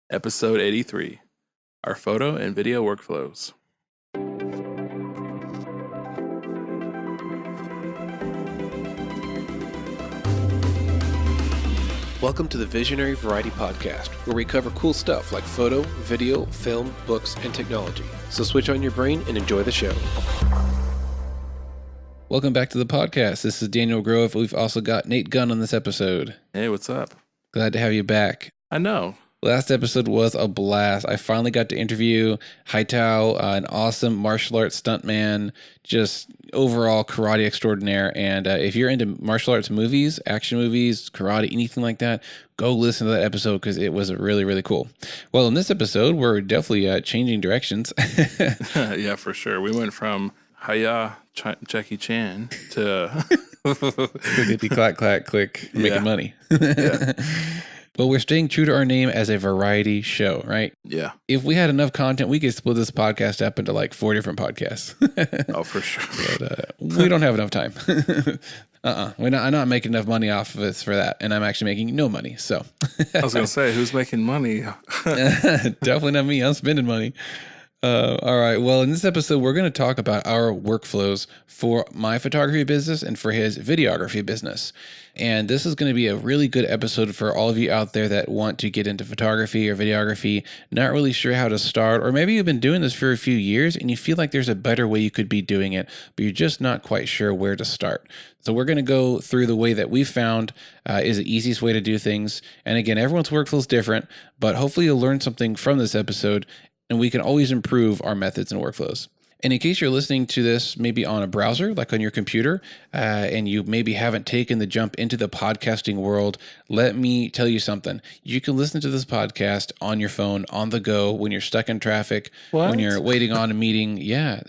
Episode 83, our photo and video workflows. Welcome to the Visionary Variety Podcast, where we cover cool stuff like photo, video, film, books, and technology. So switch on your brain and enjoy the show. Welcome back to the podcast. This is Daniel Grove. We've also got Nate Gunn on this episode. Hey, what's up? Glad to have you back. I know. Last episode was a blast. I finally got to interview Haitao, an awesome martial arts stuntman, just overall karate extraordinaire. And if you're into martial arts movies, action movies, karate, anything like that, go listen to that episode because it was really, really cool. Well, in this episode, we're definitely changing directions. Yeah, for sure. We went from Hiya Jackie Chan to Clickety clack clack click, making money. Yeah. Well, we're staying true to our name as a variety show, right? Yeah. If we had enough content, we could split this podcast up into like 4 different podcasts. Oh, for sure. But we don't have enough time. I'm not making enough money off of this for that, and I'm actually making no money. So I was going to say, who's making money? Definitely not me. I'm spending money. All right. Well, in this episode, we're going to talk about our workflows for my photography business and for his videography business. And this is going to be a really good episode for all of you out there that want to get into photography or videography, not really sure how to start, or maybe you've been doing this for a few years and you feel like there's a better way you could be doing it, but you're just not quite sure where to start. So we're going to go through the way that we found is the easiest way to do things. And again, everyone's workflow is different, but hopefully you'll learn something from this episode, and we can always improve our methods and workflows. And in case you're listening to this maybe on a browser, like on your computer, and you maybe haven't taken the jump into the podcasting world, let me tell you something. You can listen to this podcast on your phone, on the go, when you're stuck in traffic, when you're waiting on a meeting. Yeah,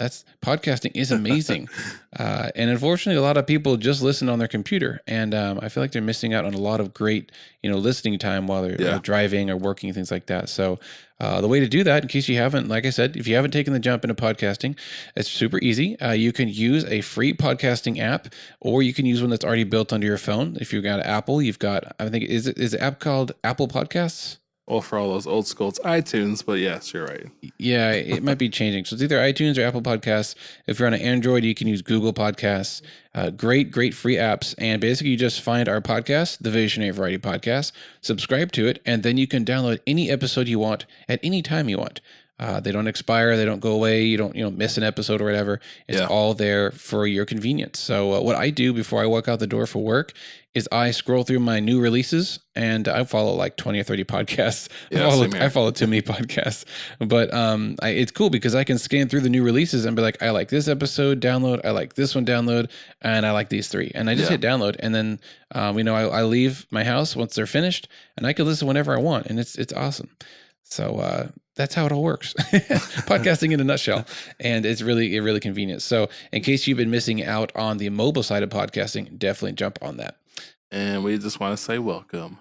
podcasting is amazing. And unfortunately, a lot of people just listen on their computer. And I feel like they're missing out on a lot of great, listening time while they're driving or working, things like that. So the way to do that, in case you haven't, like I said, if you haven't taken the jump into podcasting, it's super easy. You can use a free podcasting app, or you can use one that's already built onto your phone. If you've got Apple, you've got, I think, is the app called Apple Podcasts? Well, for all those old school, it's iTunes, but yes, you're right. Yeah, it might be changing. So it's either iTunes or Apple Podcasts. If you're on an Android, you can use Google Podcasts. Great free apps. And basically, you just find our podcast, the Visionary Variety Podcast, subscribe to it, and then you can download any episode you want at any time you want. They don't expire. They don't go away. You don't, miss an episode or whatever. It's all there for your convenience. So what I do before I walk out the door for work is I scroll through my new releases, and I follow like 20 or 30 podcasts. I follow too many podcasts, but it's cool because I can scan through the new releases and be like, I like this episode, download. I like this one, download, and I like these 3. And I just hit download, and then I leave my house once they're finished, and I can listen whenever I want, and it's awesome. So that's how it all works. Podcasting in a nutshell. And it's really convenient. So in case you've been missing out on the mobile side of podcasting, definitely jump on that. And we just want to say welcome.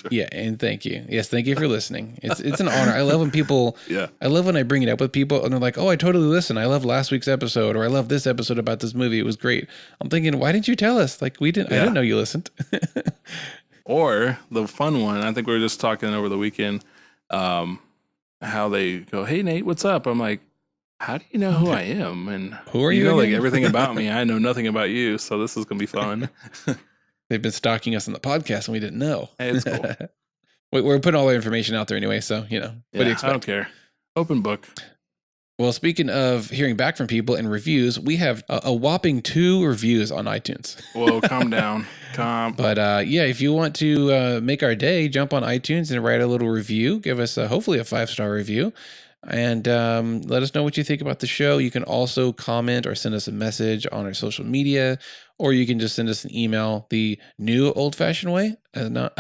Yeah, and thank you. Yes, thank you for listening. It's an honor. I love when people, I love when I bring it up with people and they're like, oh, I totally listen. I love last week's episode, or I love this episode about this movie. It was great. I'm thinking, why didn't you tell us? Like I didn't know you listened. Or the fun one, I think we were just talking over the weekend, how they go, hey, Nate, what's up? I'm like, how do you know who I am? And who are you? Like everything about me. I know nothing about you. So this is going to be fun. They've been stalking us on the podcast and we didn't know. Hey, it's cool. We're putting all the information out there anyway. So, what do you expect? I don't care. Open book. Well, speaking of hearing back from people and reviews, we have a whopping 2 reviews on iTunes. Whoa, calm down. But if you want to make our day, jump on iTunes and write a little review. Give us hopefully a 5-star review. And let us know what you think about the show. You can also comment or send us a message on our social media, or you can just send us an email the new old-fashioned way. It's not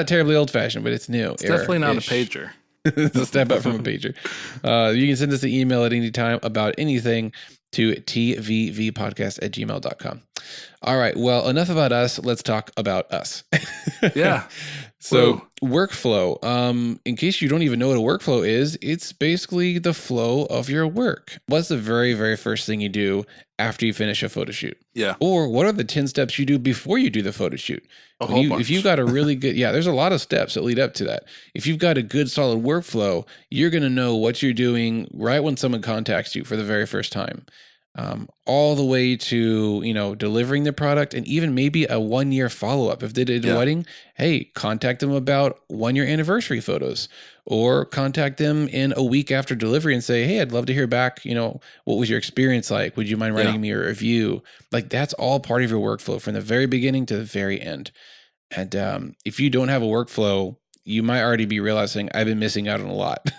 terribly oldfashioned, but it's new. It's definitely not a pager. It's a step up from a pager. You can send us an email at any time about anything to tvvpodcast@gmail.com. All right. Well, enough about us. Let's talk about us. Yeah. So Workflow. In case you don't even know what a workflow is, it's basically the flow of your work. What's the very, very first thing you do after you finish a photo shoot? Yeah. Or what are the 10 steps you do before you do the photo shoot? A whole If you've bunch. got a really good, yeah, there's a lot of steps that lead up to that. If you've got a good solid workflow, you're going to know what you're doing right when someone contacts you for the very first time. All the way to, delivering the product, and even maybe a 1 year follow-up. If they did a Yeah. wedding, hey, contact them about 1 year anniversary photos, or contact them in a week after delivery and say, hey, I'd love to hear back. What was your experience like? Would you mind Yeah. writing me a review? Like, that's all part of your workflow from the very beginning to the very end. And if you don't have a workflow, you might already be realizing I've been missing out on a lot.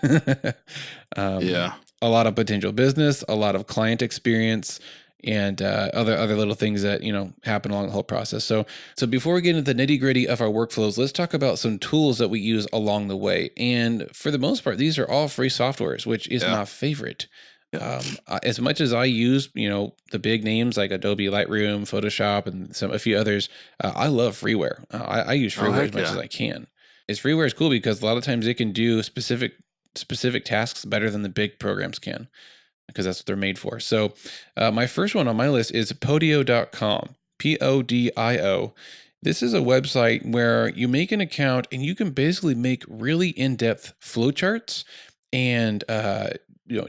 Yeah. A lot of potential business, a lot of client experience, and other little things that happen along the whole process. So before we get into the nitty gritty of our workflows, let's talk about some tools that we use along the way. And for the most part, these are all free softwares, which is Yeah. my favorite. Yeah. As much as I use, the big names like Adobe Lightroom, Photoshop, and a few others, I love freeware. I use Oh, freeware as heck much yeah. as I can. Freeware is cool because a lot of times it can do specific tasks better than the big programs can, because that's what they're made for. So my first one on my list is podio.com, Podio. This is a website where you make an account and you can basically make really in-depth flowcharts and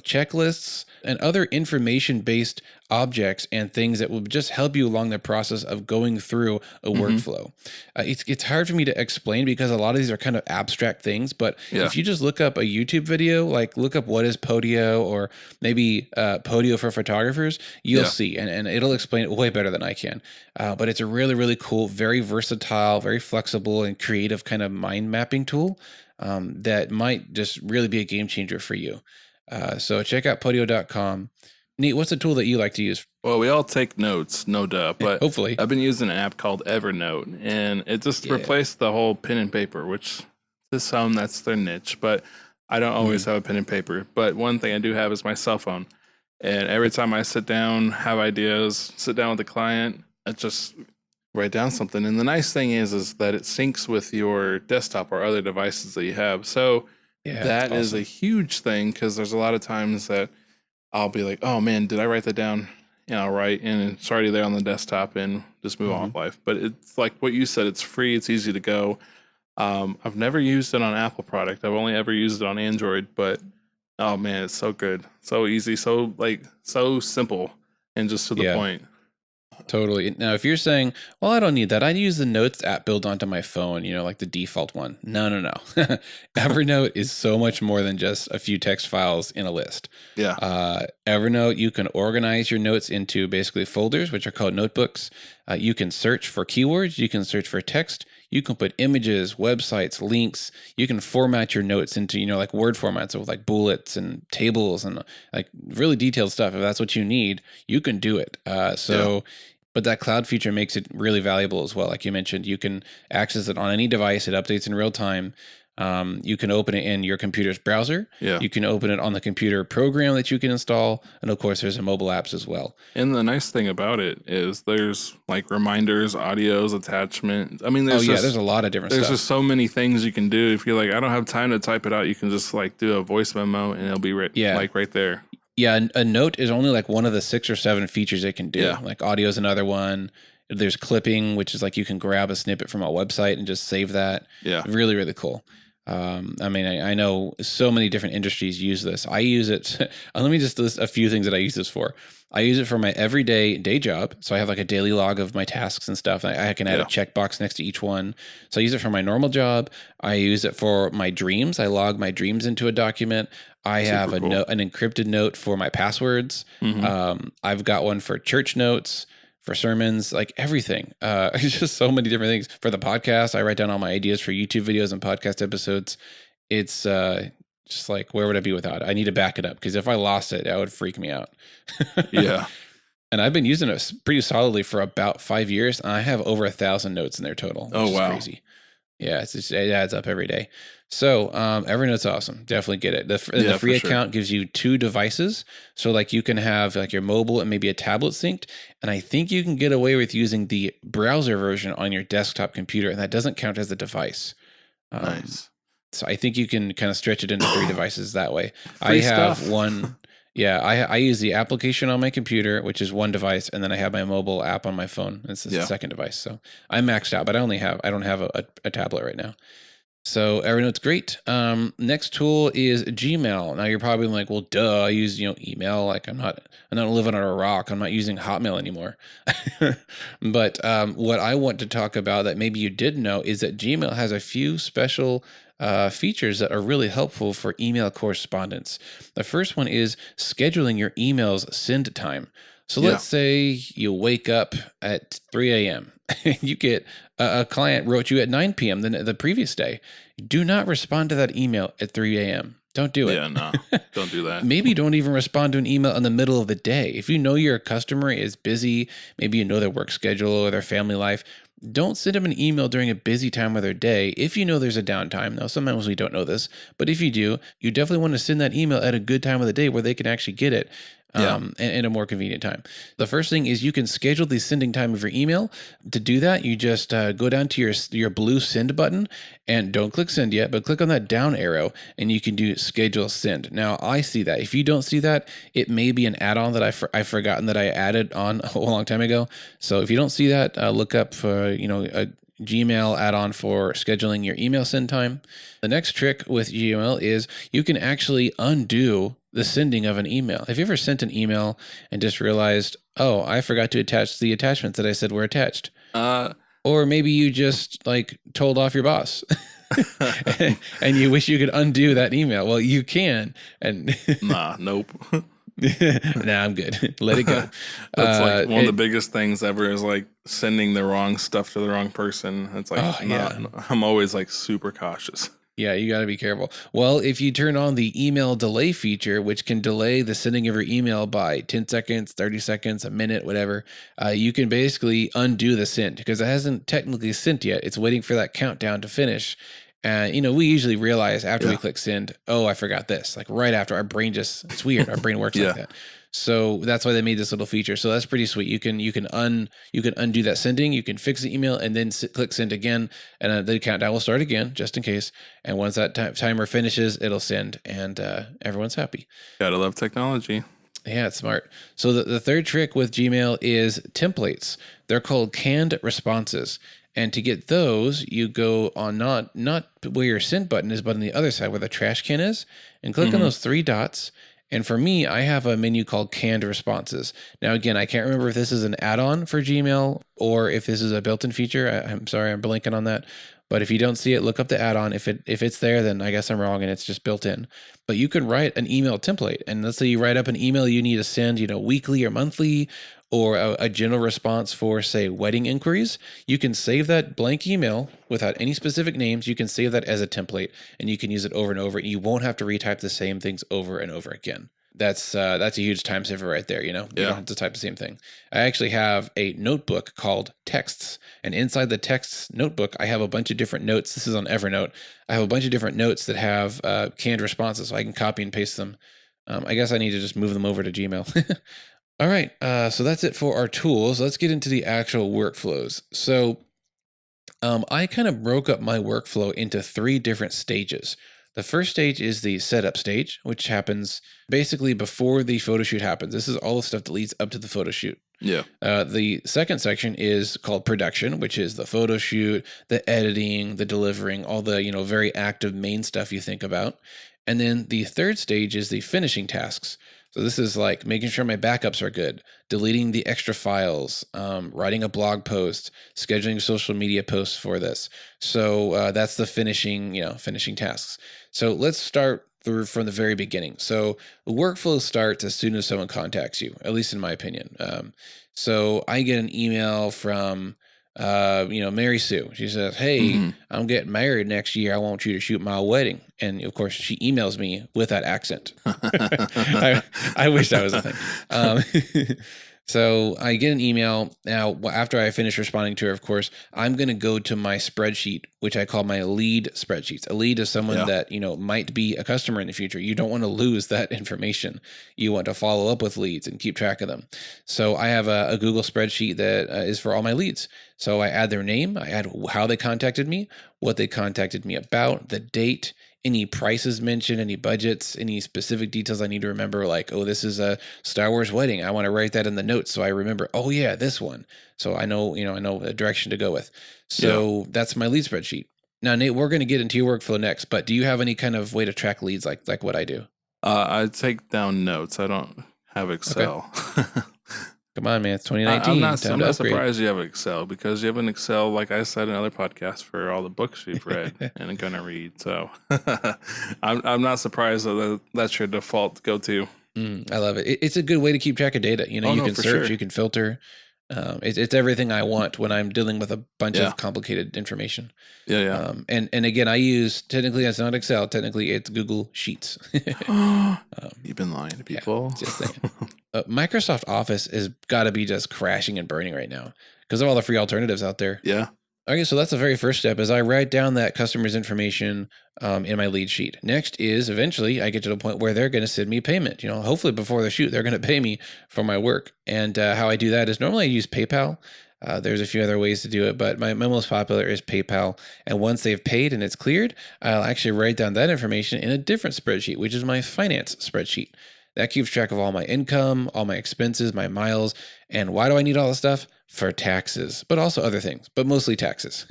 checklists and other information-based objects and things that will just help you along the process of going through a Mm-hmm. workflow. It's hard for me to explain because a lot of these are kind of abstract things, but Yeah. if you just look up a YouTube video, like look up what is Podio, or maybe Podio for photographers, you'll Yeah. see, and it'll explain it way better than I can. But it's a really, really cool, very versatile, very flexible, and creative kind of mind mapping tool that might just really be a game changer for you. So check out podio.com. Nate, what's a tool that you like to use? Well, we all take notes, no duh, but Hopefully. I've been using an app called Evernote, and it just Yeah. replaced the whole pen and paper, which to some that's their niche, but I don't always have a pen and paper. But one thing I do have is my cell phone, and every time I sit down, have ideas, sit down with the client, I just write down something. And the nice thing is that it syncs with your desktop or other devices that you have. So Yeah, that is a awesome. huge thing, because there's a lot of times that I'll be like, oh man, did I write that down? I'll write, and it's already there on the desktop, and just move on with life. But it's like what you said, it's free, it's easy to go. I've never used it on Apple product. I've only ever used it on Android, but oh man, it's so good, so easy, so simple, and just to the Yeah. point. Totally. Now, if you're saying, well, I don't need that, I use the Notes app built onto my phone, like the default one. No. Evernote is so much more than just a few text files in a list. Yeah. Evernote, you can organize your notes into basically folders, which are called notebooks. You can search for keywords, you can search for text, you can put images, websites, links. You can format your notes into, like Word formats with like bullets and tables and like really detailed stuff. If that's what you need, you can do it. But that cloud feature makes it really valuable as well. Like you mentioned, you can access it on any device. It updates in real time. You can open it in your computer's browser. Yeah. You can open it on the computer program that you can install. And of course, there's a mobile apps as well. And the nice thing about it is there's like reminders, audios, attachments. I mean, there's there's a lot of different there's stuff. just so many things you can do. If you're like, I don't have time to type it out, you can just like do a voice memo, and it'll be right there. Yeah, a note is only like one of the 6 or 7 features it can do. Yeah. Like audio is another one. There's clipping, which is like you can grab a snippet from a website and just save that. Yeah. Really, really cool. I know so many different industries use this. I use it. Let me just list a few things that I use this for. I use it for my everyday day job. So I have like a daily log of my tasks and stuff. I can add a checkbox next to each one. So I use it for my normal job. I use it for my dreams. I log my dreams into a document. I have an encrypted note for my passwords. I've got one for church notes, for sermons, like everything. It's just so many different things. For the podcast, I write down all my ideas for YouTube videos and podcast episodes. It's just like, where would I be without it? I need to back it up, because if I lost it, that would freak me out. Yeah. And I've been using it pretty solidly for about 5 years, and I have over 1,000 notes in there total. Which is crazy. Yeah, it adds up every day. So Evernote's awesome. Definitely get it. The free account gives you 2 devices. So like you can have like your mobile and maybe a tablet synced. And I think you can get away with using the browser version on your desktop computer, and that doesn't count as a device. Nice. So I think you can kind of stretch it into 3 devices that way. I Free have stuff. one. Yeah, I use the application on my computer, which is one device, and then I have my mobile app on my phone. It's the Yeah. second device. So I'm maxed out, but I don't have a tablet right now. So Evernote's great. Next tool is Gmail. Now you're probably like, well, duh, I use, email. Like I'm not living on a rock. I'm not using Hotmail anymore. But what I want to talk about that maybe you didn't know is that Gmail has a few special features that are really helpful for email correspondence. The first one is scheduling your emails send time. So Yeah. let's say you wake up at 3 a.m. You get a client wrote you at 9 p.m. the previous day. Do not respond to that email at 3 a.m. Don't do it. Yeah, no. Don't do that. Maybe don't even respond to an email in the middle of the day. If you know your customer is busy, maybe you know their work schedule or their family life, don't send them an email during a busy time of their day if you know there's a downtime. Now, sometimes we don't know this, but if you do, you definitely want to send that email at a good time of the day where they can actually get it in a more convenient time. The first thing is you can schedule the sending time of your email. To do that, you just go down to your blue send button and don't click send yet, but click on that down arrow and you can do schedule send. Now, I see that. If you don't see that, it may be an add-on that I've forgotten that I added on a long time ago. So if you don't see that, look up for, a Gmail add-on for scheduling your email send time. The next trick with Gmail is you can actually undo the sending of an email. Have you ever sent an email and just realized, oh, I forgot to attach the attachments that I said were attached? Or maybe you just told off your boss and you wish you could undo that email. Well, you can. And Nah, nope. nah, I'm good. Let it go. That's one of the biggest things ever is sending the wrong stuff to the wrong person. It's I'm always super cautious. Yeah, you got to be careful. Well, if you turn on the email delay feature, which can delay the sending of your email by 10 seconds, 30 seconds, a minute, whatever, you can basically undo the send because it hasn't technically sent yet. It's waiting for that countdown to finish. We usually realize after we click send, oh, I forgot this. Right after our brain it's weird. Our brain works like that. So that's why they made this little feature. So that's pretty sweet. You can undo that sending. You can fix the email and then click send again, and the countdown will start again just in case. And once that timer finishes, it'll send, and everyone's happy. Gotta love technology. Yeah, it's smart. So the third trick with Gmail is templates. They're called canned responses. And to get those, you go on not where your send button is, but on the other side where the trash can is, and click on those 3 dots. And for me, I have a menu called canned responses. Now, again, I can't remember if this is an add-on for Gmail or if this is a built-in feature. I'm sorry, I'm blanking on that. But if you don't see it, look up the add-on. If it's there, then I guess I'm wrong and it's just built in. But you can write an email template. And let's say you write up an email you need to send, weekly or monthly, or a general response for, say, wedding inquiries. You can save that blank email without any specific names. You can save that as a template and you can use it over and over. And you won't have to retype the same things over and over again. That's a huge time saver right there. You don't have to type the same thing. I actually have a notebook called Texts, and inside the Texts notebook, I have a bunch of different notes. This is on Evernote. I have a bunch of different notes that have canned responses, so I can copy and paste them. I guess I need to just move them over to Gmail. All right, so that's it for our tools. Let's get into the actual workflows. So I kind of broke up my workflow into 3 different stages. The first stage is the setup stage, which happens basically before the photo shoot happens. This is all the stuff that leads up to the photo shoot. Yeah. The second section is called production, which is the photo shoot, the editing, the delivering, all the, very active main stuff you think about. And then the third stage is the finishing tasks. So this is making sure my backups are good, deleting the extra files, writing a blog post, scheduling social media posts for this. So that's the finishing tasks. So let's start from the very beginning. So the workflow starts as soon as someone contacts you, at least in my opinion. So I get an email from Mary Sue. She says, hey, I'm getting married next year. I want you to shoot my wedding. And of course she emails me with that accent. I wish that was a thing. So I get an email. Now, after I finish responding to her, of course, I'm going to go to my spreadsheet, which I call my lead spreadsheets. A lead is someone that, might be a customer in the future. You don't want to lose that information. You want to follow up with leads and keep track of them. So I have a Google spreadsheet that is for all my leads. So I add their name, I add how they contacted me, what they contacted me about, the date, any prices mentioned, any budgets, any specific details I need to remember, like, oh, this is a Star Wars wedding. I want to write that in the notes so I remember, oh yeah, this one. So I know, I know the direction to go with. Yeah. So that's my lead spreadsheet. Now, Nate, we're going to get into your workflow next, but do you have any kind of way to track leads like what I do? I take down notes. I don't have Okay. Excel. Come on, man. It's I'm 2019. not. Time I'm to not upgrade. surprised you have Excel because you have an Excel, like I said in other podcasts, for all the books you've read and are gonna read. So I'm not surprised that that's your default go to. I love it. It's a good way to keep track of data. Oh You no, can for search, sure. you can filter. It's everything I want when I'm dealing with a bunch Yeah, of complicated information. yeah, And again, I use technically it's not Excel. Technically, it's Google Sheets. yeah. um, You've been lying to yeah, people. just saying. Microsoft Office has got to be just crashing and burning right now because of all the free alternatives out there. Yeah, Okay, so that's the very first step is I write down that customer's information in my lead sheet. Next is eventually I get to the point where they're going to send me payment. Hopefully before the shoot, they're going to pay me for my work. And how I do that is normally I use PayPal. There's a few other ways to do it, but my most popular is PayPal. And once they've paid and it's cleared, I'll actually write down that information in a different spreadsheet, which is my finance spreadsheet. That keeps track of all my income, all my expenses, my miles. And why do I need all this stuff? For taxes, but also other things, but mostly taxes.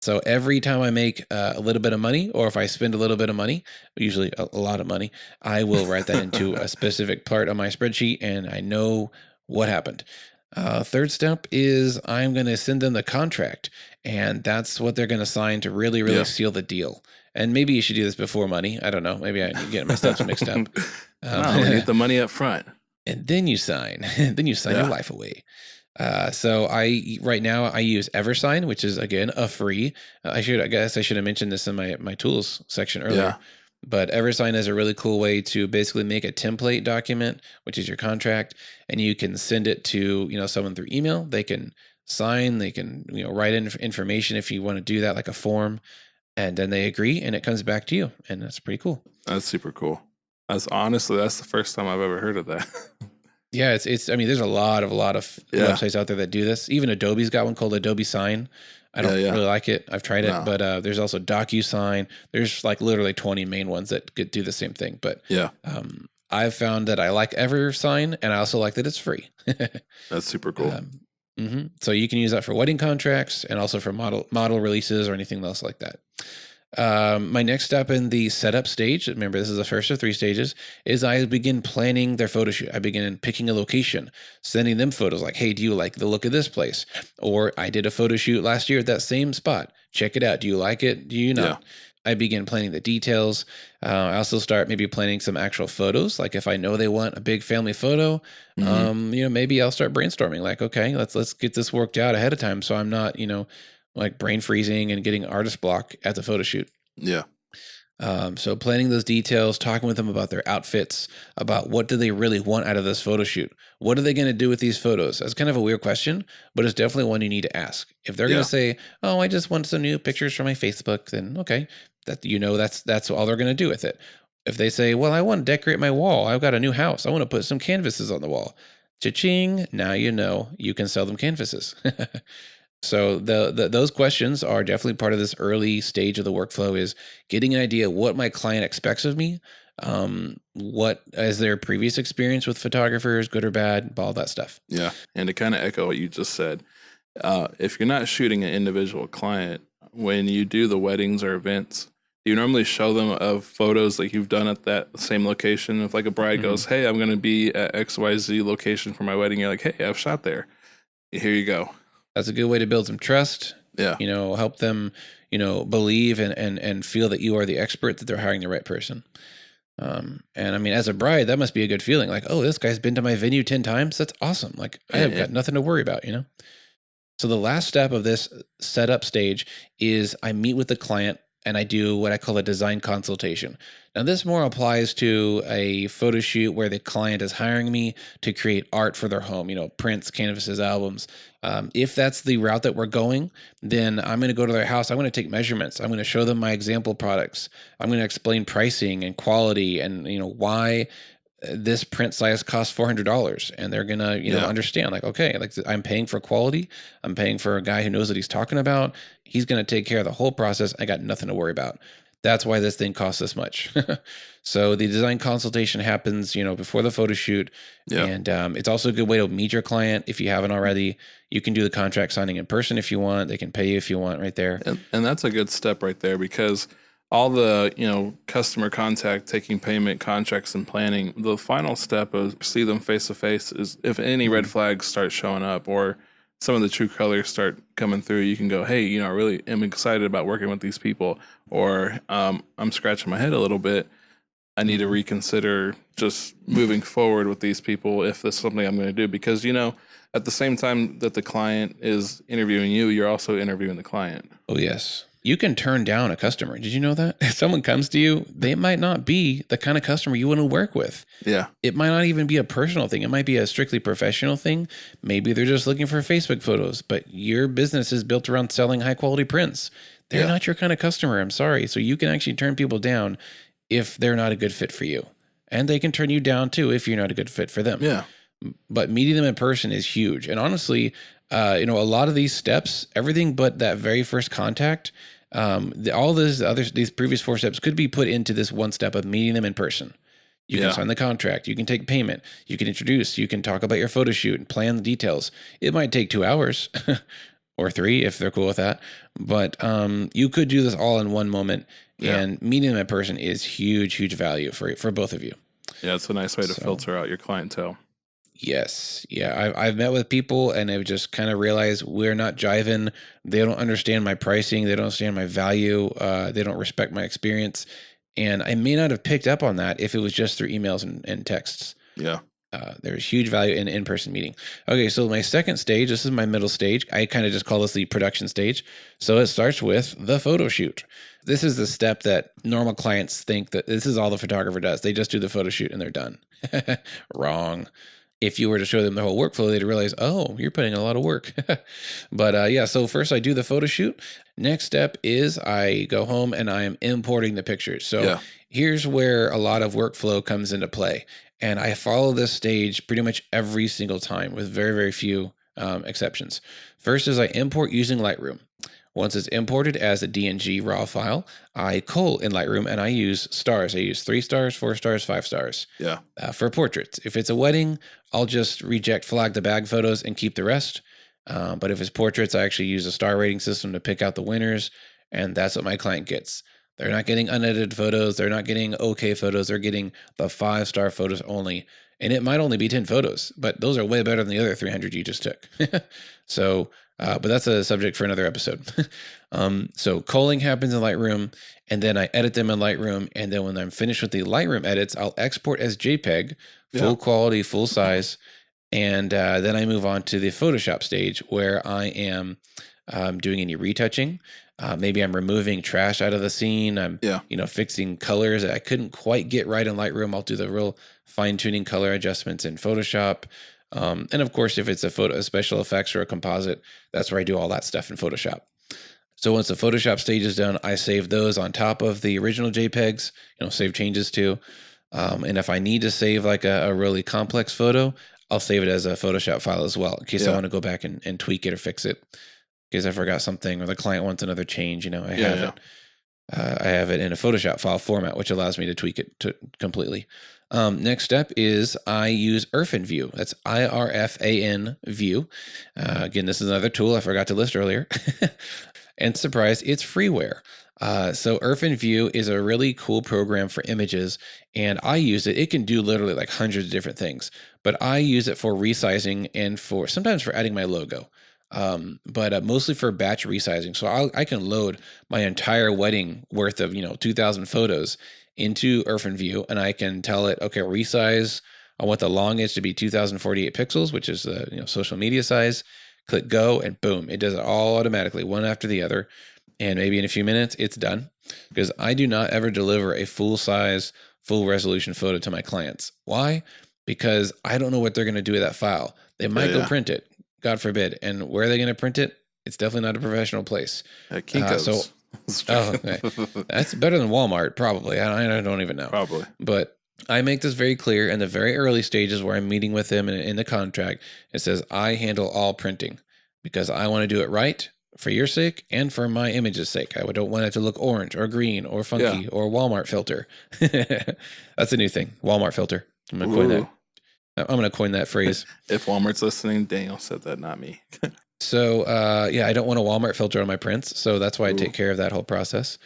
So every time I make a little bit of money, or if I spend a little bit of money, usually a lot of money, I will write that into a specific part of my spreadsheet and I know what happened. Third step is I'm going to send them the contract, and that's what they're going to sign to really, really yeah. seal the deal. And maybe you should do this before money. I don't know. Maybe I'm getting my steps mixed up. No, we need the money up front. And then you sign. Then you sign your Yeah, life away. So right now I use EverSign, which is again a free. I guess I should have mentioned this in my tools section earlier. yeah, But EverSign is a really cool way to basically make a template document, which is your contract, and you can send it to someone through email. They can sign, they can write in information if you want to do that, like a form, and then they agree, and it comes back to you, and that's pretty cool. that's super cool. That's the first time I've ever heard of that. Yeah, it's. I mean, there's a lot of Yeah, websites out there that do this. Even Adobe's got one called Adobe Sign. I don't yeah. really like it. I've tried it, No, but there's also DocuSign. There's like literally 20 main ones that could do the same thing. But yeah. I've found that I like EverSign, and I also like that it's free. That's super cool. So you can use that for wedding contracts and also for model releases or anything else like that. My next step in the setup stage, remember this is the first of 3 stages, is I begin planning their photo shoot. I begin picking a location, sending them photos like, hey, do you like the look of this place? Or I did a photo shoot last year at that same spot. Check it out. Do you like it? Do you not? Yeah. I begin planning the details. I also start maybe planning some actual photos. Like if I know they want a big family photo, maybe I'll start brainstorming. Like, okay, let's get this worked out ahead of time, so I'm not, like brain freezing and getting artist block at the photo shoot. Yeah. So planning those details, talking with them about their outfits, about what do they really want out of this photo shoot? What are they going to do with these photos? That's kind of a weird question, but it's definitely one you need to ask. If they're going Yeah. to say, "Oh, I just want some new pictures for my Facebook," then okay, that's all they're going to do with it. If they say, "Well, I want to decorate my wall. I've got a new house. I want to put some canvases on the wall." Cha-ching! Now you can sell them canvases. So those questions are definitely part of this early stage of the workflow is getting an idea what my client expects of me, what is their previous experience with photographers, good or bad, all that stuff. Yeah. And to kind of echo what you just said, if you're not shooting an individual client, when you do the weddings or events, do you normally show them of photos like you've done at that same location? If like a bride goes, hey, I'm going to be at XYZ location for my wedding, you're like, hey, I've shot there. Here you go. That's a good way to build some trust. Yeah. Help them, believe and feel that you are the expert, that they're hiring the right person. And I mean, as a bride, that must be a good feeling. Like, oh, this guy's been to my venue 10 times. That's awesome. Like I have got nothing to worry about, So the last step of this setup stage is I meet with the client and I do what I call a design consultation. Now, this more applies to a photo shoot where the client is hiring me to create art for their home, prints, canvases, albums. If that's the route that we're going, then I'm going to go to their house. I'm going to take measurements. I'm going to show them my example products. I'm going to explain pricing and quality and, why this print size costs $400, and they're gonna, understand, like, okay, like I'm paying for quality. I'm paying for a guy who knows what he's talking about. He's gonna take care of the whole process. I got nothing to worry about. That's why this thing costs this much. So the design consultation happens, before the photo shoot, Yeah. and it's also a good way to meet your client if you haven't already. You can do the contract signing in person if you want. They can pay you if you want right there. And that's a good step right there, because all the, customer contact, taking payment, contracts, and planning, the final step of see them face to face is if any red flags start showing up or some of the true colors start coming through, you can go, hey, I really am excited about working with these people, or I'm scratching my head a little bit. I need to reconsider just moving forward with these people if this is something I'm going to do, because, at the same time that the client is interviewing you, you're also interviewing the client. Oh, yes. You can turn down a customer. Did you know that? If someone comes to you, they might not be the kind of customer you want to work with. Yeah. It might not even be a personal thing. It might be a strictly professional thing. Maybe they're just looking for Facebook photos, but your business is built around selling high quality prints. They're not your kind of customer. I'm sorry. So you can actually turn people down if they're not a good fit for you. And they can turn you down too if you're not a good fit for them. Yeah. But meeting them in person is huge. And honestly, a lot of these steps, everything but that very first contact, all these previous 4 steps could be put into this one step of meeting them in person. You can sign the contract, you can take payment, you can introduce, you can talk about your photo shoot and plan the details. It might take 2 hours or 3 if they're cool with that. But you could do this all in one moment. Yeah. And meeting them in person is huge, huge value for both of you. Yeah, it's a nice way to filter out your clientele. Yes. Yeah. I've met with people and I've just kind of realized we're not jiving. They don't understand my pricing. They don't understand my value. They don't respect my experience. And I may not have picked up on that if it was just through emails and texts. Yeah. There's huge value in in-person meeting. Okay. So my second stage, this is my middle stage. I kind of just call this the production stage. So it starts with the photo shoot. This is the step that normal clients think that this is all the photographer does. They just do the photo shoot and they're done. Wrong. If you were to show them the whole workflow, they'd realize, oh, you're putting in a lot of work. But so first I do the photo shoot. Next step is I go home and I am importing the pictures. So here's where a lot of workflow comes into play. And I follow this stage pretty much every single time with very, very few exceptions. First is I import using Lightroom. Once it's imported as a DNG raw file, I cull in Lightroom and I use stars. I use 3 stars, 4 stars, 5 stars. Yeah. For portraits. If it's a wedding, I'll just reject flag the bag photos and keep the rest. But if it's portraits, I actually use a star rating system to pick out the winners. And that's what my client gets. They're not getting unedited photos. They're not getting okay photos. They're getting the 5-star photos only. And it might only be 10 photos, but those are way better than the other 300 you just took. But that's a subject for another episode. So culling happens in Lightroom, and then I edit them in Lightroom. And then when I'm finished with the Lightroom edits, I'll export as JPEG, full quality, full size. And then I move on to the Photoshop stage where I am doing any retouching. Maybe I'm removing trash out of the scene. I'm, fixing colors that I couldn't quite get right in Lightroom. I'll do the real fine-tuning color adjustments in Photoshop. And of course, if it's a special effects or a composite, that's where I do all that stuff in Photoshop. So once the Photoshop stage is done, I save those on top of the original JPEGs, save changes to. And if I need to save like a really complex photo, I'll save it as a Photoshop file as well, in case I want to go back and tweak it or fix it. In case I forgot something or the client wants another change, I have it. I have it in a Photoshop file format, which allows me to tweak it completely. Next step is I use IRFAN View. That's IRFAN View. Again, this is another tool I forgot to list earlier. And surprise, it's freeware. So IRFAN View is a really cool program for images, and I use it. It can do literally like hundreds of different things, but I use it for resizing and sometimes for adding my logo. But mostly for batch resizing. So I can load my entire wedding worth of 2,000 photos into IRFAN View, and I can tell it, okay, resize. I want the long edge to be 2048 pixels, which is the social media size. Click go, and boom, it does it all automatically, one after the other. And maybe in a few minutes, it's done. Because I do not ever deliver a full size, full resolution photo to my clients. Why? Because I don't know what they're going to do with that file. They might go print it, God forbid. And where are they going to print it? It's definitely not a professional place. Kinko's. Okay. That's better than Walmart, probably. I don't even know. Probably. But I make this very clear in the very early stages where I'm meeting with them in the contract. It says I handle all printing because I want to do it right for your sake and for my image's sake. I don't want it to look orange or green or Yeah. funky or Walmart filter. That's a new thing. Walmart filter. I'm going to coin Ooh. that. I'm going to coin that phrase. If Walmart's listening, Daniel said that, not me. So, yeah, I don't want a Walmart filter on my prints. So that's why I take care of that whole process.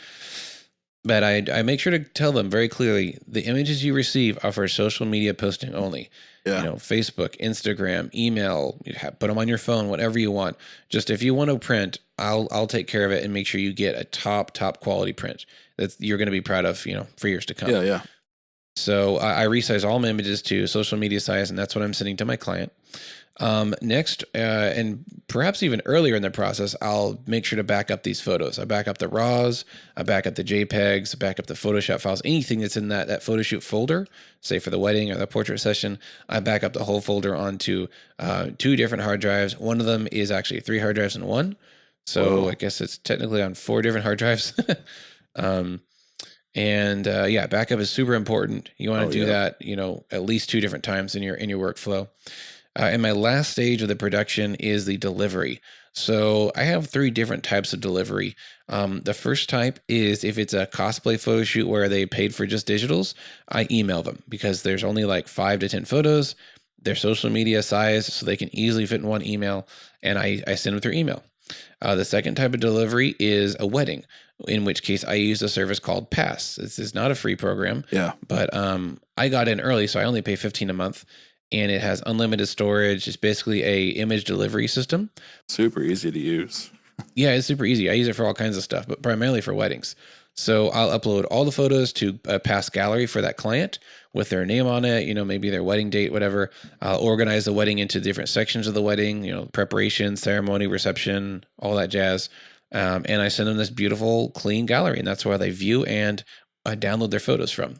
But I make sure to tell them very clearly the images you receive are for social media posting only. Yeah. You know, Facebook, Instagram, email, put them on your phone, whatever you want. Just if you want to print, I'll take care of it and make sure you get a top quality print that you're going to be proud of, you know, for years to come. Yeah, yeah. So I resize all my images to social media size, and that's what I'm sending to my client. Next, and perhaps even earlier in the process, I'll make sure to back up these photos. I back up the RAWs, I back up the JPEGs, I back up the Photoshop files, anything that's in that photo shoot folder, say for the wedding or the portrait session, I back up the whole folder onto 2 different hard drives. One of them is actually 3 hard drives in one. So whoa. I guess it's technically on 4 different hard drives. Yeah, backup is super important. You want to do that, you know, at least 2 different times in your workflow. And my last stage of the production is the delivery. So I have 3 different types of delivery. The first type is if it's a cosplay photo shoot where they paid for just digitals, I email them because there's only like 5 to 10 photos. They're social media size, so they can easily fit in one email, and I send them through email. The second type of delivery is a wedding, in which case I use a service called Pass. This is not a free program, but I got in early, so I only pay $15 a month. And it has unlimited storage. It's basically a image delivery system. Super easy to use. Yeah, it's super easy. I use it for all kinds of stuff, but primarily for weddings. So I'll upload all the photos to a Pass gallery for that client with their name on it, you know, maybe their wedding date, whatever. I'll organize the wedding into different sections of the wedding, you know, preparation, ceremony, reception, all that jazz. And I send them this beautiful, clean gallery, and that's where they view and download their photos from.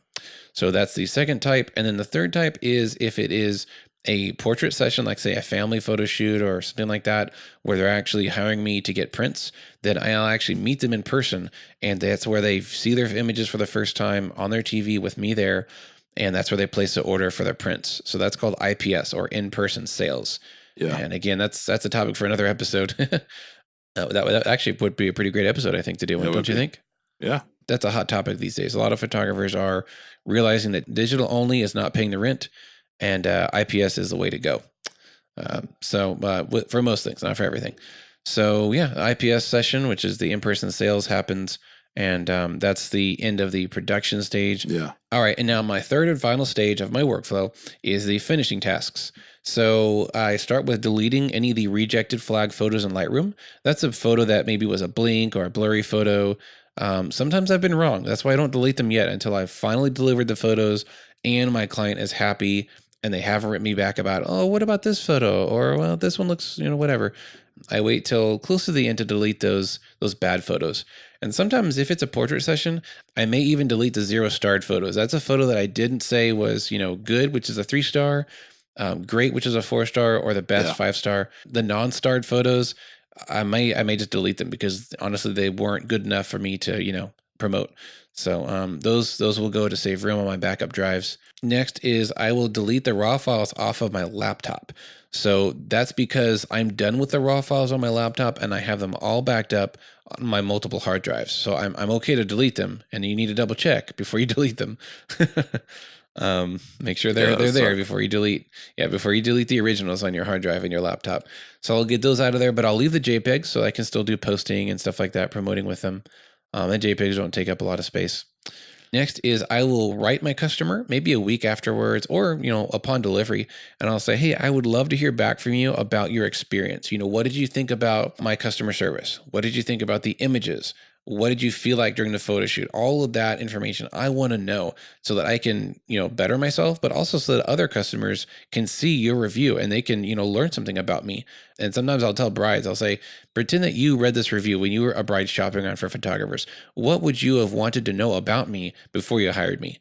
So that's the second type. And then the third type is if it is a portrait session, like say a family photo shoot or something like that, where they're actually hiring me to get prints, then I'll actually meet them in person. And that's where they see their images for the first time on their TV with me there. And that's where they place the order for their prints. So that's called IPS, or in-person sales. Yeah. And again, that's a topic for another episode. that actually would be a pretty great episode, I think, to deal with, don't you think? Yeah. That's a hot topic these days. A lot of photographers are realizing that digital only is not paying the rent, and IPS is the way to go. For most things, not for everything. So yeah, IPS session, which is the in-person sales, happens, and that's the end of the production stage. Yeah. All right, and now my third and final stage of my workflow is the finishing tasks. So I start with deleting any of the rejected flag photos in Lightroom. That's a photo that maybe was a blink or a blurry photo. Sometimes I've been wrong. That's why I don't delete them yet until I've finally delivered the photos and my client is happy and they haven't written me back about, oh, what about this photo? Or, well, this one looks, you know, whatever. I wait till close to the end to delete those bad photos. And sometimes if it's a portrait session, I may even delete the 0-starred photos. That's a photo that I didn't say was, you know, good, which is a 3-star, great, which is a 4-star, or the best 5-star. The non-starred photos, I may just delete them because honestly they weren't good enough for me to, you know, promote. So those will go to save room on my backup drives. Next is I will delete the raw files off of my laptop. So that's because I'm done with the raw files on my laptop and I have them all backed up on my multiple hard drives. So I'm okay to delete them, and you need to double check before you delete them. Make sure they're there before you delete. Yeah, before you delete the originals on your hard drive and your laptop. So I'll get those out of there, but I'll leave the JPEGs so I can still do posting and stuff like that, promoting with them. And JPEGs don't take up a lot of space. Next is I will write my customer maybe a week afterwards, or, you know, upon delivery, and I'll say, hey, I would love to hear back from you about your experience. You know, what did you think about my customer service? What did you think about the images? What did you feel like during the photo shoot? All of that information I want to know so that I can, you know, better myself, but also so that other customers can see your review and they can, you know, learn something about me. And sometimes I'll tell brides, I'll say, pretend that you read this review when you were a bride shopping around for photographers. What would you have wanted to know about me before you hired me?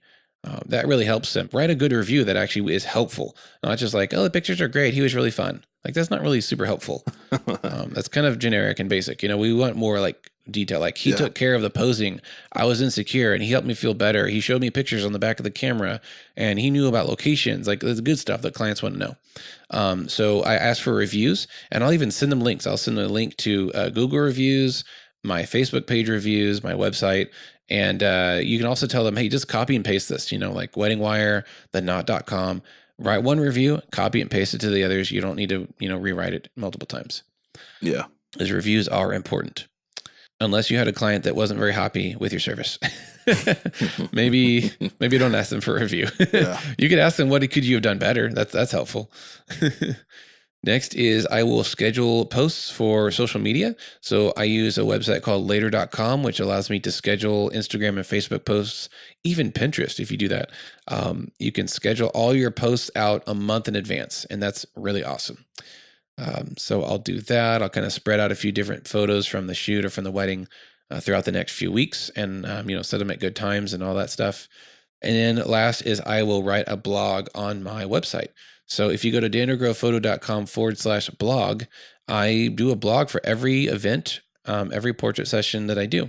That really helps them. Write a good review that actually is helpful, not just like, oh, the pictures are great, he was really fun. Like, that's not really super helpful. That's kind of generic and basic. You know, we want more like detail. Like he took care of the posing. I was insecure and he helped me feel better. He showed me pictures on the back of the camera and he knew about locations. Like the good stuff that clients want to know. So I asked for reviews and I'll even send them links. I'll send them a link to Google reviews, my Facebook page reviews, my website. And you can also tell them, hey, just copy and paste this, like Wedding Wire, theknot.com, write one review, copy and paste it to the others. You don't need to, rewrite it multiple times. Yeah. As reviews are important. Unless you had a client that wasn't very happy with your service. maybe don't ask them for a review. Yeah. You could ask them, what could you have done better? That's helpful. Next is I will schedule posts for social media. So I use a website called later.com, which allows me to schedule Instagram and Facebook posts, even Pinterest. If you do that, you can schedule all your posts out a month in advance. And that's really awesome. So I'll do that. I'll kind of spread out a few different photos from the shoot or from the wedding throughout the next few weeks and, set them at good times and all that stuff. And then last is I will write a blog on my website. So if you go to danielgrove.com/blog, I do a blog for every event, every portrait session that I do.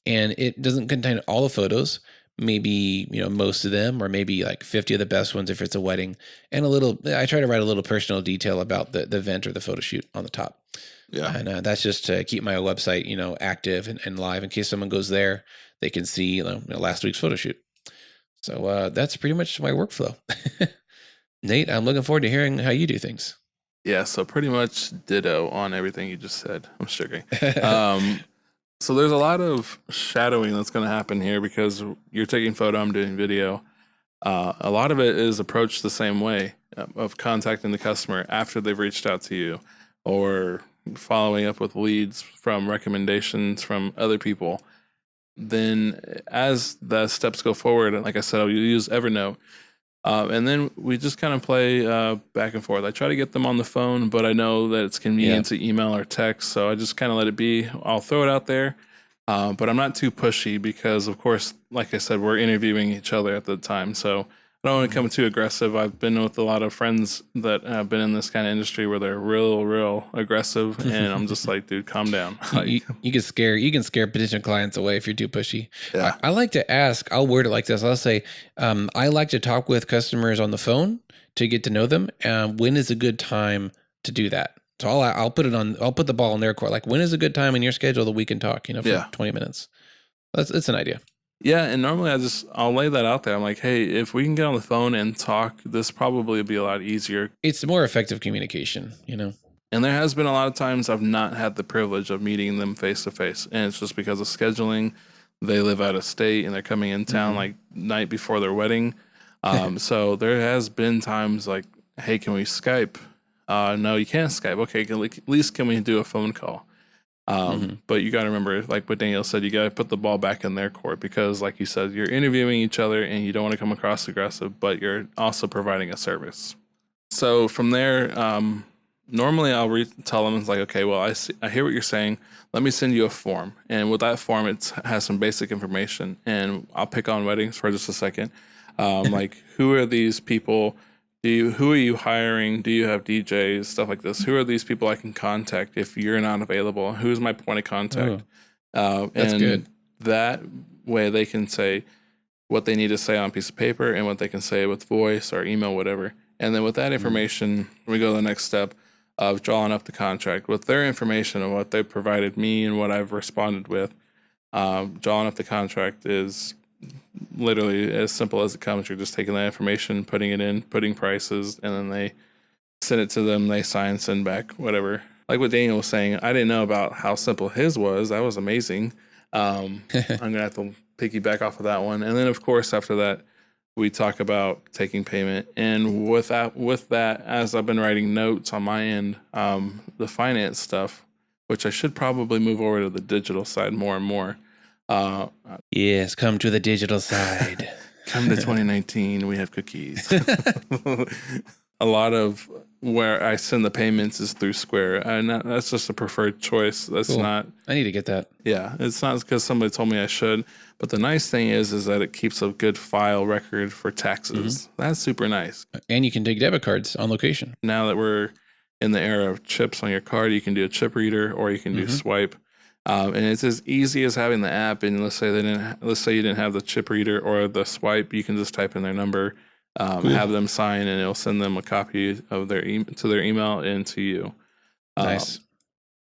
And it doesn't contain all the photos, maybe, most of them, or maybe like 50 of the best ones if it's a wedding, and I try to write a little personal detail about the event or the photo shoot on the top. Yeah. And that's just to keep my website, active and live in case someone goes there, they can see last week's photo shoot. So that's pretty much my workflow. Nate, I'm looking forward to hearing how you do things. Yeah, so pretty much ditto on everything you just said. I'm just joking. So there's a lot of shadowing that's going to happen here because you're taking photo, I'm doing video. A lot of it is approached the same way of contacting the customer after they've reached out to you or following up with leads from recommendations from other people. Then as the steps go forward, like I said, I'll use Evernote. And then we just kind of play back and forth. I try to get them on the phone, but I know that it's convenient to email or text. So I just kind of let it be. I'll throw it out there. But I'm not too pushy because, of course, like I said, we're interviewing each other at the time. So I don't want to come too aggressive. I've been with a lot of friends that have been in this kind of industry where they're real aggressive. And I'm just like, dude, calm down. You can scare potential clients away if you're too pushy. Yeah. I like to ask, I'll word it like this. I'll say, I like to talk with customers on the phone to get to know them. When is a good time to do that? So I'll put the ball in their court. Like, when is a good time in your schedule that we can talk, for 20 minutes? It's an idea. Yeah, and normally I'll lay that out there. I'm like, hey, if we can get on the phone and talk, this probably would be a lot easier. It's more effective communication, And there has been a lot of times I've not had the privilege of meeting them face to face, and it's just because of scheduling. They live out of state and they're coming in town like night before their wedding. So there has been times like, hey, can we Skype? No, you can't Skype. Okay, at least can we do a phone call? But you got to remember, like what Daniel said, you got to put the ball back in their court because, like you said, you're interviewing each other and you don't want to come across aggressive, but you're also providing a service. So from there, normally I'll tell them, it's like, okay, well, I hear what you're saying. Let me send you a form. And with that form, it has some basic information. And I'll pick on weddings for just a second. Like, who are these people? Who are you hiring? Do you have DJs? Stuff like this. Who are these people I can contact if you're not available? Who's my point of contact? That's good. That way they can say what they need to say on a piece of paper and what they can say with voice or email, whatever. And then with that information, we go to the next step of drawing up the contract. With their information and what they've provided me and what I've responded with, drawing up the contract is literally as simple as it comes. You're just taking that information, putting it in, putting prices, and then they send it to them. They sign, send back, whatever. Like what Daniel was saying, I didn't know about how simple his was. That was amazing. I'm going to have to piggyback off of that one. And then, of course, after that, we talk about taking payment. And with that, as I've been writing notes on my end, the finance stuff, which I should probably move over to the digital side more and more. Yes, come to the digital side. Come to 2019, we have cookies. A lot of where I send the payments is through Square, and that's just a preferred choice. That's cool. not. I need to get that. Yeah, it's not because somebody told me I should. But the nice thing is that it keeps a good file record for taxes. That's super nice. And you can take debit cards on location. Now that we're in the era of chips on your card, you can do a chip reader or you can do swipe. And it's as easy as having the app. And let's say you didn't have the chip reader or the swipe, you can just type in their number, Cool. have them sign, and it'll send them a copy of to their email and to you. Nice.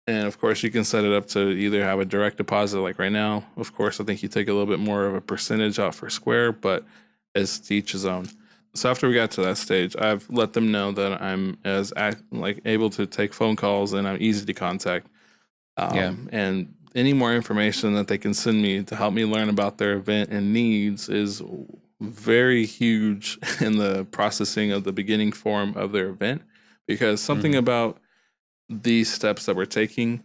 And of course, you can set it up to either have a direct deposit, like right now. Of course, I think you take a little bit more of a percentage out for Square, but it's to each his own. So after we got to that stage, I've let them know that I'm able to take phone calls and I'm easy to contact. And any more information that they can send me to help me learn about their event and needs is very huge in the processing of the beginning form of their event, because something about these steps that we're taking,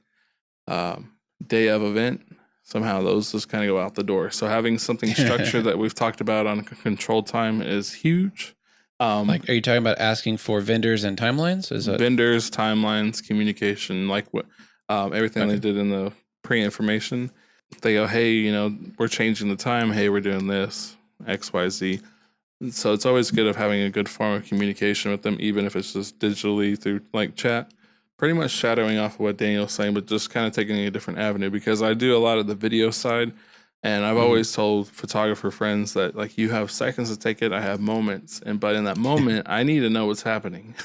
day of event, somehow those just kind of go out the door. So having something structured that we've talked about on control time is huge. Like, are you talking about asking for vendors and timelines? Is that vendors, timelines, communication, like what everything they did in the pre-information? They go, hey, we're changing the time. Hey, we're doing this, X, Y, Z. So it's always good of having a good form of communication with them, even if it's just digitally through like chat. Pretty much shadowing off of what Daniel's saying, but just kind of taking a different avenue, because I do a lot of the video side. And I've always told photographer friends that, like, you have seconds to take it, I have moments. But in that moment, I need to know what's happening.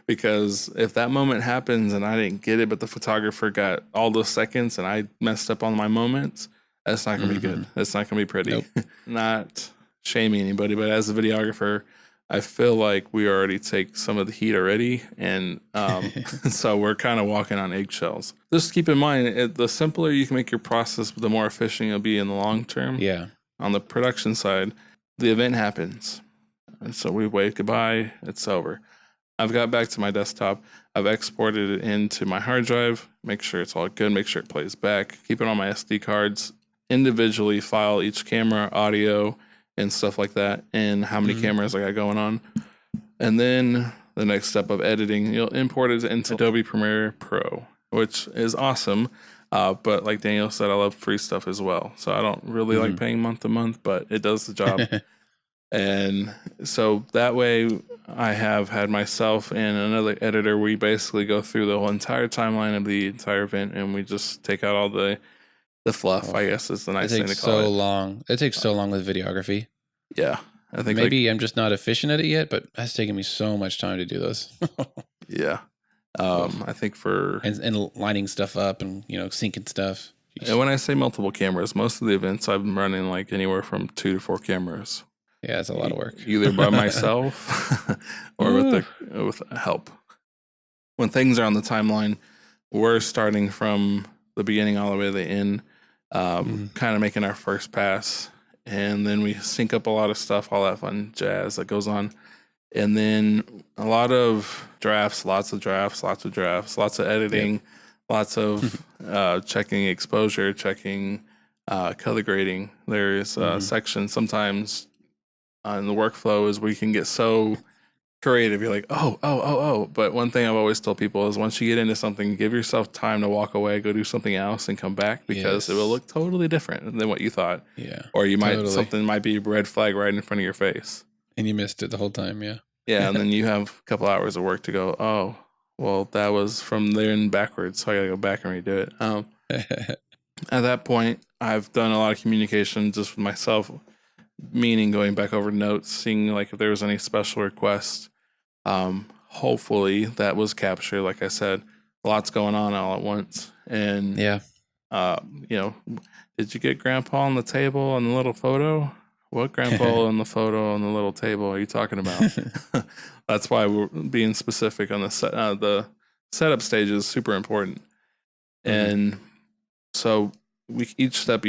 Because if that moment happens and I didn't get it, but the photographer got all those seconds and I messed up on my moments, that's not going to be good. That's not going to be pretty. Nope. Not shaming anybody, but as a videographer, I feel like we already take some of the heat already. And so we're kind of walking on eggshells. Just keep in mind, the simpler you can make your process, the more efficient you'll be in the long term. Yeah. On the production side, the event happens. And so we wave goodbye, it's over. I've got back to my desktop. I've exported it into my hard drive, make sure it's all good, make sure it plays back, keep it on my SD cards, individually file each camera, audio, and stuff like that, and how many cameras I got going on. And then the next step of editing, you'll import it into Adobe Premiere Pro, which is awesome. But like Daniel said, I love free stuff as well. So I don't really like paying month to month, but it does the job. And so that way I have had myself and another editor. We basically go through the whole entire timeline of the entire event, and we just take out all the fluff, I guess is the nice thing to call it. It takes so long with videography. Yeah. I think maybe I'm just not efficient at it yet, but it's taken me so much time to do this. Yeah. I think and lining stuff up and, syncing stuff. And when I say multiple cameras, most of the events I'm running like anywhere from 2 to 4 cameras. Yeah, it's a lot of work. Either by myself or with help. When things are on the timeline, we're starting from the beginning all the way to the end, kind of making our first pass. And then we sync up a lot of stuff, all that fun jazz that goes on. And then a lot of drafts, lots of editing, lots of checking exposure, checking color grading. There's a section sometimes in the workflow is we can get so creative. You're like, oh. But one thing I've always told people is once you get into something, give yourself time to walk away, go do something else and come back, because it will look totally different than what you thought. Yeah. Or something might be a red flag right in front of your face. And you missed it the whole time. Yeah. Yeah. And then you have a couple hours of work to go, oh, well, that was from there and backwards. So I got to go back and redo it. At that point, I've done a lot of communication just with myself, meaning going back over notes, seeing like if there was any special requests. Hopefully that was captured. Like I said, lots going on all at once. And did you get grandpa on the table on the little photo? What grandpa on the photo on the little table are you talking about? That's why we're being specific on the setup stage is super important. And so each step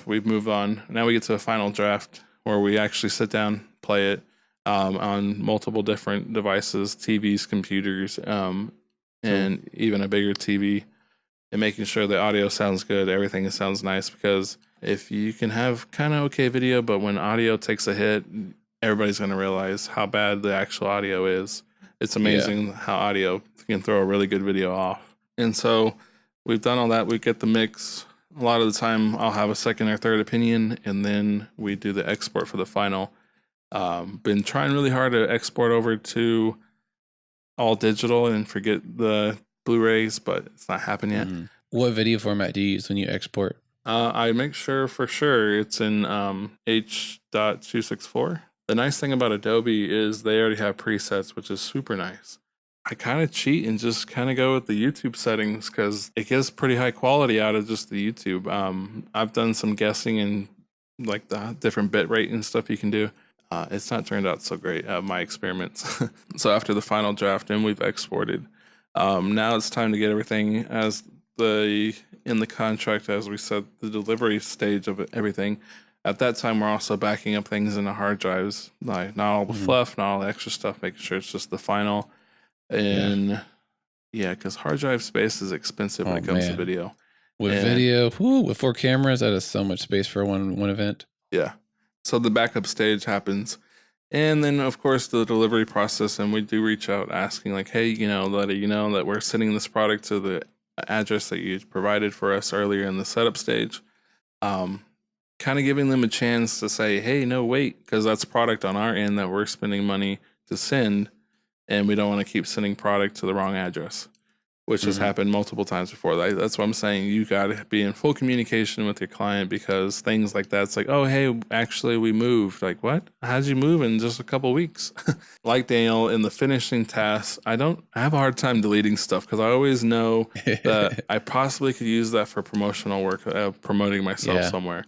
we've moved on. Now we get to a final draft where we actually sit down, play it on multiple different devices, TVs, computers, and even a bigger TV, and making sure the audio sounds good, everything sounds nice. Because if you can have kind of okay video, but when audio takes a hit, everybody's going to realize how bad the actual audio is. It's amazing how audio can throw a really good video off. And so we've done all that. We get the mix. A lot of the time I'll have a second or third opinion, and then we do the export for the final. Been trying really hard to export over to all digital and forget the Blu-rays, but it's not happened yet. What video format do you use when you export? I make sure for sure it's in H.264. The nice thing about Adobe is they already have presets, which is super nice. I kind of cheat and just kind of go with the YouTube settings because it gives pretty high quality out of just the YouTube. I've done some guessing and like the different bit rate and stuff you can do. It's not turned out so great my experiments. So after the final draft and we've exported, now it's time to get everything as in the contract, as we said, the delivery stage of everything. At that time, we're also backing up things into hard drives, like not all the fluff, not all the extra stuff, making sure it's just the final. And yeah, because hard drive space is expensive when it comes to video. With video, with 4 cameras, that is so much space for one event. Yeah. So the backup stage happens. And then, of course, the delivery process. And we do reach out asking, like, hey, letting you know that we're sending this product to the address that you provided for us earlier in the setup stage. Kind of giving them a chance to say, hey, no, wait, because that's product on our end that we're spending money to send. And we don't want to keep sending product to the wrong address, which has happened multiple times before. That's what I'm saying. You got to be in full communication with your client because things like that, it's like, oh, hey, actually we moved. Like, what? How'd you move in just a couple weeks? Like Daniel, in the finishing tasks, I have a hard time deleting stuff because I always know that I possibly could use that for promotional work, promoting myself somewhere.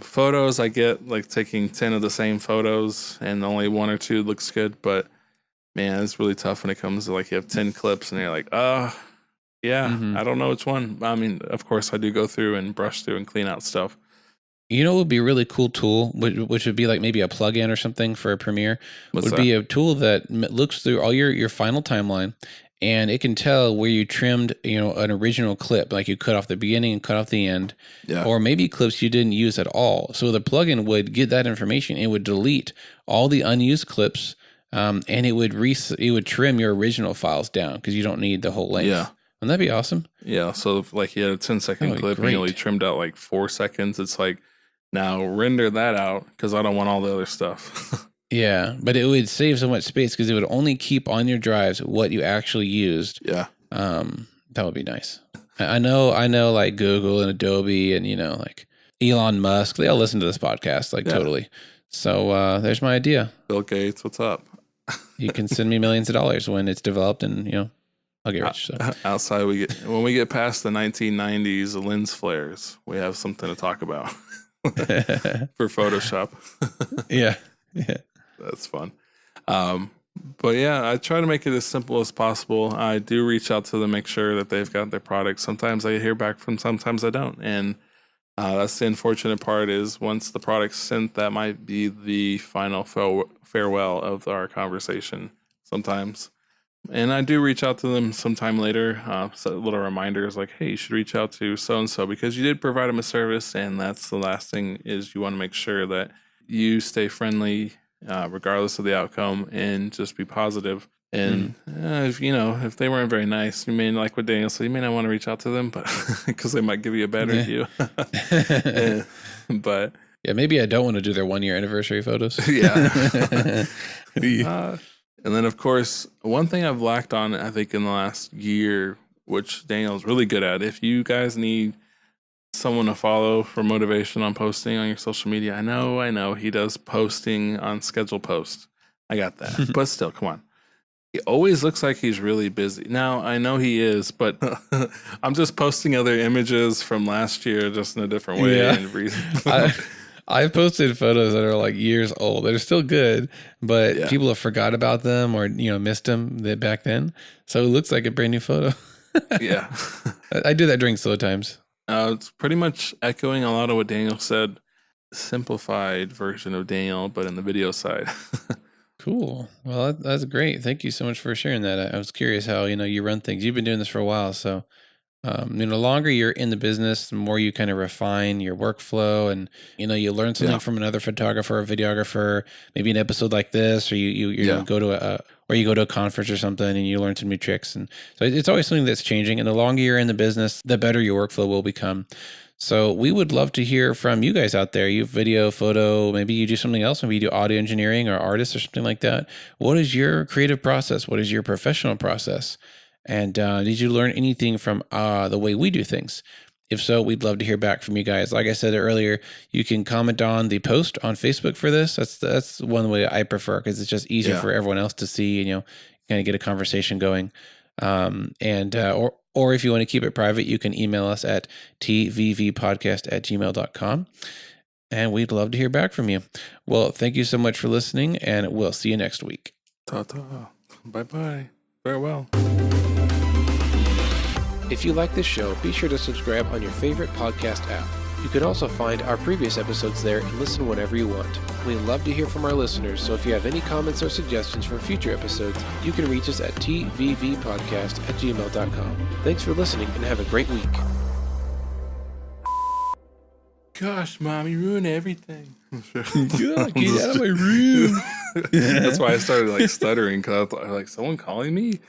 Photos, I get like taking 10 of the same photos and only 1 or 2 looks good, but man, it's really tough when it comes to like you have 10 clips and you're like, I don't know which one. I mean, of course, I do go through and brush through and clean out stuff. You know, it would be a really cool tool, which would be like maybe a plugin or something for a Premiere. Be a tool that looks through all your final timeline, and it can tell where you trimmed, an original clip, like you cut off the beginning and cut off the end, or maybe clips you didn't use at all. So the plugin would get that information. It would delete all the unused clips. And it would trim your original files down because you don't need the whole length. Yeah. Wouldn't that be awesome? Yeah. So if like you had a 10-second clip and you only trimmed out like 4 seconds, it's like, now render that out because I don't want all the other stuff. Yeah. But it would save so much space because it would only keep on your drives what you actually used. Yeah. That would be nice. I know like Google and Adobe and, like Elon Musk, they all listen to this podcast, totally. So there's my idea. Bill Gates, what's up? You can send me millions of dollars when it's developed, and I'll get rich. So. Outside, when we get past the 1990s lens flares, we have something to talk about for Photoshop. Yeah, that's fun. But yeah, I try to make it as simple as possible. I do reach out to them, make sure that they've got their product. Sometimes I hear back from, sometimes I don't, and that's the unfortunate part. Is once the product's sent, that might be the final farewell of our conversation sometimes. And I do reach out to them sometime later, so little reminders like, hey, you should reach out to so-and-so because you did provide them a service. And that's the last thing, is you want to make sure that you stay friendly regardless of the outcome and just be positive. And if they weren't very nice, you may, like what Daniel said, you may not want to reach out to them, but because they might give you a bad review. But yeah, maybe I don't want to do their 1-year anniversary photos. Yeah. And then, of course, one thing I've lacked on, I think, in the last year, which Daniel's really good at, if you guys need someone to follow for motivation on posting on your social media, I know he does posting on scheduled posts. I got that. But still, come on. He always looks like he's really busy. Now, I know he is, but I'm just posting other images from last year just in a different way. Yeah. I've posted photos that are like years old. They're still good, but people have forgot about them or, missed them back then. So it looks like a brand new photo. Yeah. I do that during slow times. It's pretty much echoing a lot of what Daniel said. Simplified version of Daniel, but in the video side. Cool. Well, that's great. Thank you so much for sharing that. I was curious how, you run things. You've been doing this for a while. So, the longer you're in the business, the more you kind of refine your workflow and, you learn something from another photographer or videographer, maybe an episode like this, or you go to a conference or something and you learn some new tricks. And so it's always something that's changing. And the longer you're in the business, the better your workflow will become. So we would love to hear from you guys out there. You have video, photo, maybe you do something else. Maybe you do audio engineering or artists or something like that. What is your creative process? What is your professional process? And did you learn anything from the way we do things? If so, we'd love to hear back from you guys. Like I said earlier, you can comment on the post on Facebook for this. That's one way I prefer because it's just easier for everyone else to see and, kind of get a conversation going. Or if you want to keep it private, you can email us at tvvpodcast@gmail.com. And we'd love to hear back from you. Well, thank you so much for listening, and we'll see you next week. Ta-ta. Bye-bye. Farewell. If you like this show, be sure to subscribe on your favorite podcast app. You can also find our previous episodes there and listen whenever you want. We love to hear from our listeners, so if you have any comments or suggestions for future episodes, you can reach us at tvvpodcast@gmail.com. Thanks for listening and have a great week. Gosh, Mom, you ruined everything. God, get out of my room. That's why I started stuttering, because I was like, someone calling me?